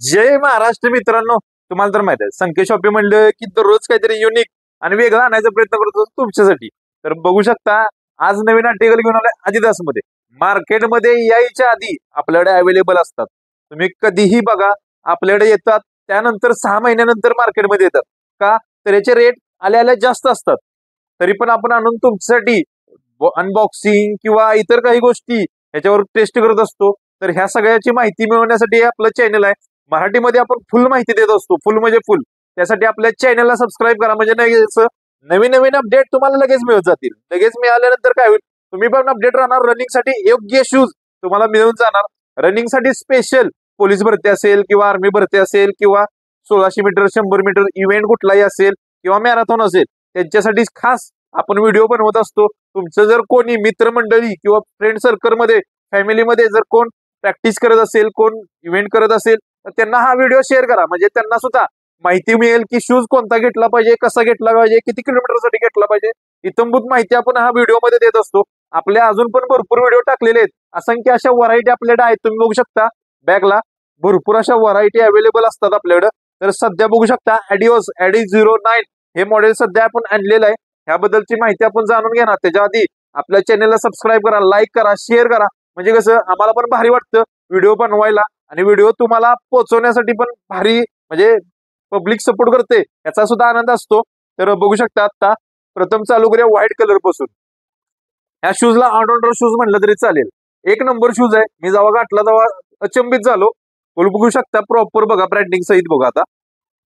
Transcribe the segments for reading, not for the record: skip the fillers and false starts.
जय महाराष्ट्र मित्रांनो. तुम्हाला तर माहित आहे संकेत शॉपिंग म्हणलं की दररोज काहीतरी युनिक आणि वेगळा आणायचा प्रयत्न करतो तुमच्यासाठी. तर बघू शकता आज नवीन आर्टिकल घेऊन आलाय adidas मध्ये. मार्केटमध्ये यायच्या आधी आपल्याकडे अवेलेबल असतात. तुम्ही कधीही बघा आपल्याकडे येतात, त्यानंतर 6 महिन्यानंतर मार्केटमध्ये येतात. का तर याचे रेट आल्या जास्त असतात. तरी पण आपण आणून तुमच्यासाठी अनबॉक्सिंग किंवा इतर काही गोष्टी याच्यावर टेस्ट करत असतो. तर ह्या सगळ्याची माहिती मिळवण्यासाठी हे आपलं चॅनल आहे. मराठीमध्ये आपण फुल माहिती देत असतो, फुल म्हणजे फुल. त्यासाठी आपल्या चॅनलला सबस्क्राईब करा, म्हणजे नवीन नवीन अपडेट तुम्हाला लगेच मिळत जातील. लगेच मिळाल्यानंतर काय होईल, तुम्ही पण अपडेट राहणार. रनिंगसाठी योग्य शूज तुम्हाला मिळून जाणार. रनिंगसाठी स्पेशल पोलीस भरती असेल किंवा आर्मी भरती असेल किंवा 1600 मीटर 100 मीटर इव्हेंट कुठलाही असेल किंवा मॅरेथॉन असेल, त्यांच्यासाठी खास आपण व्हिडिओ बनवत असतो. तुमचं जर कोणी मित्रमंडळी किंवा फ्रेंड सर्कलमध्ये फॅमिलीमध्ये जर कोण प्रॅक्टिस करत असेल, कोण इव्हेंट करत असेल, तर त्यांना हा व्हिडिओ शेअर करा. म्हणजे त्यांना सुद्धा माहिती मिळेल की शूज कोणता घेतला पाहिजे, कसा घेतला पाहिजे, किती किलोमीटरसाठी घेतला पाहिजे. इतंभूत माहिती आपण हा व्हिडिओमध्ये देत असतो. आपल्या अजून पण भरपूर व्हिडिओ टाकलेले आहेत. असंख्य अशा व्हरायटी आपल्याकडे आहेत. तुम्ही बघू शकता बॅगला भरपूर अशा व्हरायटी अवेलेबल असतात आपल्याकडे. तर सध्या बघू शकता Adios AD09 हे मॉडेल सध्या आपण आणलेलं आहे. ह्याबद्दलची माहिती आपण जाणून घेणार. त्याच्या आधी आपल्या चॅनलला सबस्क्राईब करा, लाईक करा, शेअर करा. म्हणजे कसं आम्हाला पण भारी वाटतं व्हिडिओ बनवायला आणि व्हिडिओ तुम्हाला पोहोचवण्यासाठी पण भारी, म्हणजे पब्लिक सपोर्ट करते याचा सुद्धा आनंद असतो. तर बघू शकता आता प्रथम चालू करूया व्हाईट कलर पासून. ह्या शूजला ऑलराऊंडर शूज म्हणलं तरी चालेल. एक नंबर शूज आहे. मी जेव्हा गाठला तेव्हा अचंबित झालो. बघू शकता प्रॉपर बघा, ब्रँडिंग सहित बघा. आता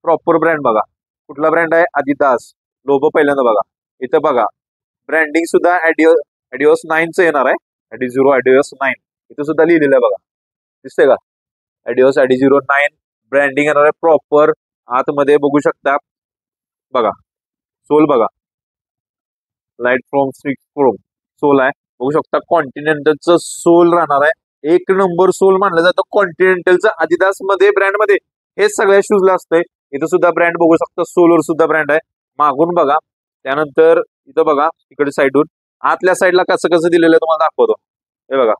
प्रॉपर ब्रँड बघा, कुठला ब्रँड आहे, adidas. लोगो पहिल्यांदा बघा, इथं बघा ब्रँडिंग सुद्धा Adios 9च येणार आहे. Adios 9 इथं सुद्धा लिहिलेलं आहे बघा, दिसतंय का, Adios AD09 ब्रँडिंग येणार आहे प्रॉपर. आतमध्ये बघू शकता बघा, सोल बघा, लाईट फ्रॉम 6 फ्रोम सोल आहे. बघू शकता कॉन्टिनेंटलचं सोल राहणार आहे. एक नंबर सोल मानलं जातं कॉन्टिनेंटलचं adidas मध्ये, ब्रँड मध्ये. हेच सगळ्या शूजला असतंय. इथं सुद्धा ब्रँड बघू शकता, सोलवर सुद्धा ब्रँड आहे. मागून बघा, त्यानंतर इथं बघा इकडे साईडून आतल्या साईडला कसं कसं दिलेलं आहे तुम्हाला दाखवतो. हे बघा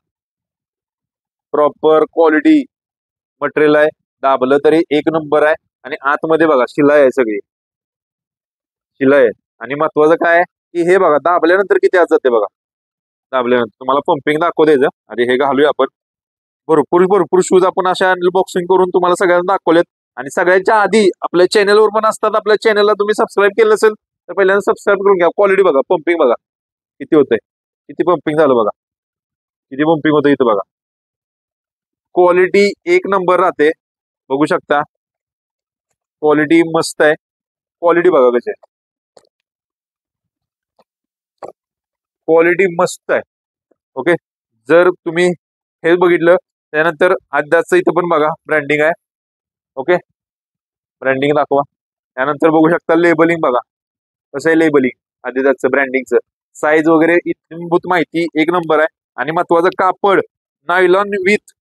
प्रॉपर क्वालिटी मटेरियल आहे. दाबलं तरी एक नंबर आहे. आणि आतमध्ये बघा शिलाई आहे, सगळी शिलाई आहे. आणि महत्वाचं काय आहे की हे बघा दाबल्यानंतर किती आत जाते बघा. दाबल्यानंतर तुम्हाला पंपिंग दाखवू द्यायचं. आणि हे घालूया आपण. भरपूर भरपूर शूज आपण अशा अनबॉक्सिंग करून तुम्हाला सगळ्यांना दाखवलेत. आणि सगळ्यांच्या आधी आपल्या चॅनलवर पण असतात. आपल्या चॅनलला तुम्ही सबस्क्राईब केलं असेल तर पहिल्यांदा सबस्क्राईब करून घ्या. क्वालिटी बघा, पंपिंग बघा किती होतंय, किती पंपिंग झालं बघा, किती पंपिंग होतं इथं बघा. क्वालिटी एक नंबर राहते. बघू शकता क्वालिटी मस्त आहे. क्वालिटी बघा कशी आहे, क्वालिटी मस्त आहे. ओके, जर तुम्ही हे बघितलं त्यानंतर adidas इथं पण बघा ब्रँडिंग आहे. ओके, ब्रँडिंग दाखवा. त्यानंतर बघू शकता लेबलिंग बघा कसं आहे, लेबलिंग adidas ब्रँडिंगचं. साईज वगैरे इतंभूत माहिती एक नंबर आहे. आणि महत्वाचं कापड नायलॉन विथ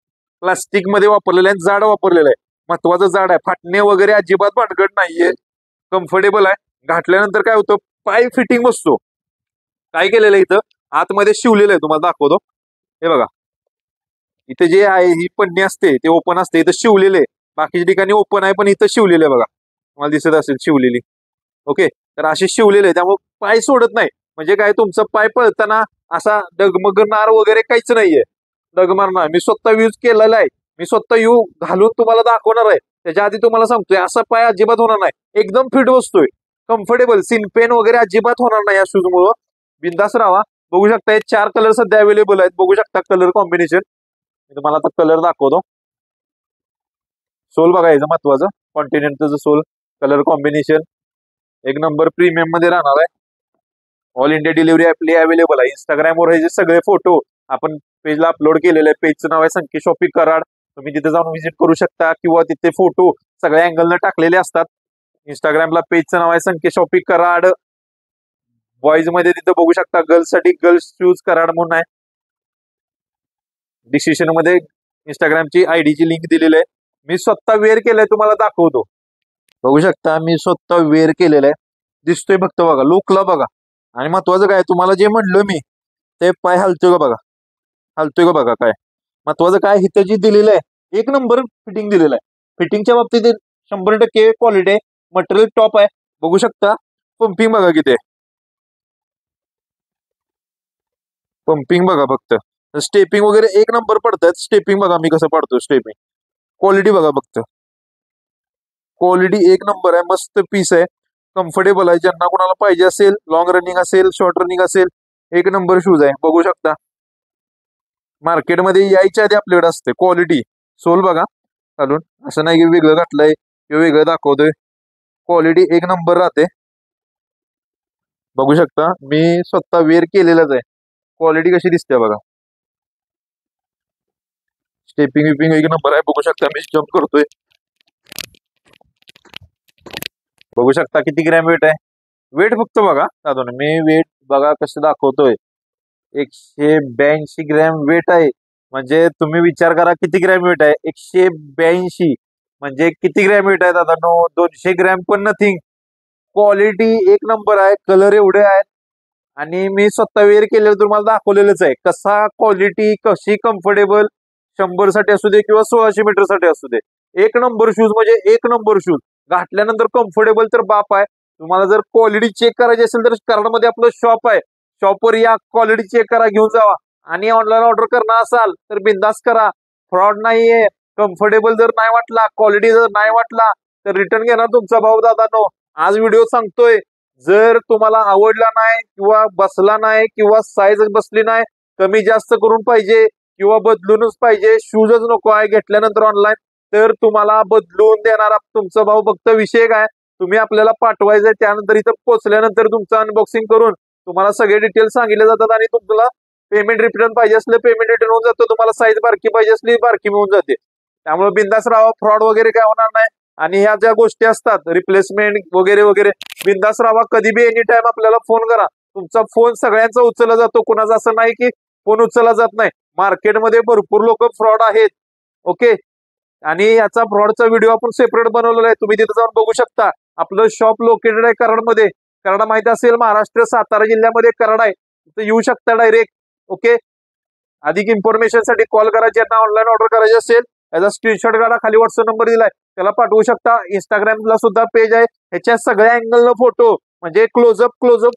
प्लास्टिक मध्ये वापरलेलं आहे, जाड वापरलेलं आहे. महत्वाचं जाड आहे, फाटणे वगैरे अजिबात भानगड नाहीये. कम्फर्टेबल आहे. घातल्यानंतर काय होतं, पाय फिटिंग बसतो. काय केलेलं आहे इथं आतमध्ये शिवलेलं आहे, तुम्हाला दाखवतो. हे बघा इथे जे आहे ही पन्नी असते ते ओपन असते, इथं शिवलेले. बाकीच्या ठिकाणी ओपन आहे पण इथं शिवलेलं आहे बघा, तुम्हाला दिसत असेल शिवलेली. ओके, तर असे शिवलेले त्यामुळे पाय सोडत नाही. म्हणजे काय, तुमचा पाय पळताना असा डगमगणार वगैरे काहीच नाहीये, डगमगणार. मी स्वतः यूज केलेला आहे. मी स्वतः घालून तुम्हाला दाखवणार आहे. त्याच्या आधी तुम्हाला सांगतोय असा पाय अजिबात होणार नाही. एकदम फिट बसतोय, कम्फर्टेबल. सीन पेन वगैरे अजिबात होणार नाही या शूज मुळे. बिंदास राहा. बघू शकता हे 4 कलर सध्या अवेलेबल आहेत. बघू शकता कलर कॉम्बिनेशन. मी तुम्हाला आता कलर दाखवतो. सोल बघा याचं महत्वाचं, कॉन्टिनेंटचं सोल. कलर कॉम्बिनेशन एक नंबर प्रीमियम मध्ये राहणार आहे. ऑल इंडिया डिलिव्हरी आपली अवेलेबल आहे. इंस्टाग्रामवर हे जे सगळे फोटो आपण पेजला अपलोड केलेले आहे. पेजचं नाव आहे संकेत शॉपिंग कराड. तुम्ही तिथे जाऊन व्हिजिट करू शकता किंवा तिथे फोटो सगळ्या अँगलनं टाकलेले असतात. इंस्टाग्रामला पेजचं नाव आहे संकेत शॉपिंग कराड. बॉईज मध्ये तिथं बघू शकता गर्ल्ससाठी गर्ल्स शूज कराड म्हणून आहे. डिस्क्रिप्शन मध्ये इंस्टाग्रामची आयडीची लिंक दिलेली आहे. मी स्वतः वेअर केलंय, तुम्हाला दाखवतो. बघू शकता मी स्वतः वेअर केलेलं आहे. दिसतोय फक्त बघा, लुकला बघा. आणि महत्वाचं काय, तुम्हाला जे म्हणलं मी ते पाय हलतोय का बघा, हलतोय का बघा. काय महत्वाचं काय, इथं जी दिलेलं आहे एक नंबर फिटिंग दिलेलं आहे. फिटिंगच्या बाबतीत 100% क्वालिटी आहे. मटेरियल टॉप आहे. बघू शकता. पंपिंग बघा किती आहे. पंपिंग बघा फक्त. स्टेपिंग वगैरे एक नंबर पडतात. स्टेपिंग बघा मी कसं पाडतो स्टेपिंग. क्वालिटी बघा फक्त. क्वालिटी एक नंबर आहे. मस्त पीस आहे. कम्फर्टेबल आहे. ज्यांना कोणाला पाहिजे असेल, लॉंग रनिंग असेल, शॉर्ट रनिंग असेल, एक नंबर शूज आहे. बघू शकता. मार्केटमध्ये यायच्या आधी आपल्याकडे असते क्वालिटी. सोल बघा घालून, असं नाही की वेगळं घातलंय किंवा वेगळं दाखवतोय. क्वालिटी एक नंबर राहते. बघू शकता. मी स्वतः वेअर केलेलंच आहे. क्वालिटी कशी दिसते बघा. स्टेपिंग विपिंग एक नंबर आहे. बघू शकता मी जम्प करतोय. बघू शकता किती ग्रॅम वेट आहे. वेट फक्त बघा दादा, मी वेट बघा कसं दाखवतोय. 182 ग्रॅम वेट आहे. म्हणजे तुम्ही विचार करा किती ग्रॅम वेट आहे. 182 म्हणजे किती ग्रॅम वेट आहे दादा. 200 ग्रॅम पण नथिंग. क्वालिटी एक नंबर आहे. कलर एवढे आहेत. आणि मी स्वतः वेअर केलेलं तुम्हाला दाखवलेलंच आहे. कसा क्वालिटी, कशी कम्फर्टेबल, 100 साठी असू दे किंवा 1600 मीटर साठी असू दे, एक नंबर शूज म्हणजे एक नंबर शूज. घातल्यानंतर कम्फर्टेबल तर बाप आहे. तुम्हाला जर क्वालिटी चेक करायची असेल तर कराडमध्ये आपलं शॉप आहे. शॉपवर या, क्वालिटी चेक करा, घेऊन जावा. आणि ऑनलाईन ऑर्डर करणार असाल तर बिंदास करा. फ्रॉड नाहीये. कम्फर्टेबल जर नाही वाटला, क्वालिटी जर नाही वाटला तर रिटर्न घेणार तुमचा भाऊ दादानो. आज व्हिडिओ सांगतोय, जर तुम्हाला आवडला नाही किंवा बसला नाही किंवा साईज बसली नाही, कमी जास्त करून पाहिजे किंवा बदलूनच पाहिजे, शूजच नको आहे घेतल्यानंतर ऑनलाईन, तर तुम्हाला बदलून देणार तुमचा भाऊ. फक्त विषय काय, तुम्ही आपल्याला पाठवायचंय, त्यानंतर इथं पोहोचल्यानंतर तुमचं अनबॉक्सिंग करून तुम्हाला सगळे डिटेल्स सांगितले जातात आणि तुम्हाला पेमेंट रिटर्न पाहिजे असलं पेमेंट रिटर्न होऊन जातं. तुम्हाला साईज बारकी पाहिजे असली बारकी मिळून जाते. त्यामुळे बिंदास राहा. फ्रॉड वगैरे काय होणार नाही. आणि ह्या ज्या गोष्टी असतात रिप्लेसमेंट वगैरे वगैरे, बिंदास राहा. कधी बी एनी टाइम आपल्याला फोन करा. तुमचा फोन सगळ्यांचा उचलला जातो. कुणाचा असं नाही की फोन उचलला जात नाही. मार्केटमध्ये भरपूर लोक फ्रॉड आहेत. ओके. आणि याचा फ्रॉडचा व्हिडिओ आपण सेपरेट बनवलेला आहे. तुम्ही तिथे जाऊन बघू शकता. आपलं शॉप लोकेटेड आहे कराडमध्ये. कराड माहिती असेल, महाराष्ट्र सातारा जिल्ह्यामध्ये कराड आहे. तिथे येऊ शकता डायरेक्ट. ओके. अधिक इन्फॉर्मेशन साठी कॉल करा. ज्यांना ऑनलाईन ऑर्डर करायची असेल याचा स्क्रीनशॉट काढा. खाली व्हॉट्सअप नंबर दिलाय, त्याला पाठवू शकता. इंस्टाग्रामला सुद्धा पेज आहे. ह्याच्या सगळ्या अँगलनं फोटो म्हणजे क्लोजअप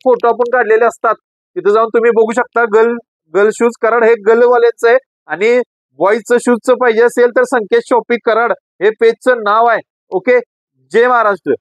फोटो आपण काढलेले असतात. तिथे जाऊन तुम्ही बघू शकता. गर्ल शूज कराड हे गर्लवाल्याचं आहे. आणि बॉईजचं शूजचं पाहिजे असेल तर संकेत शॉपिंग कराड हे पेजचं नाव आहे. ओके. जय महाराष्ट्र.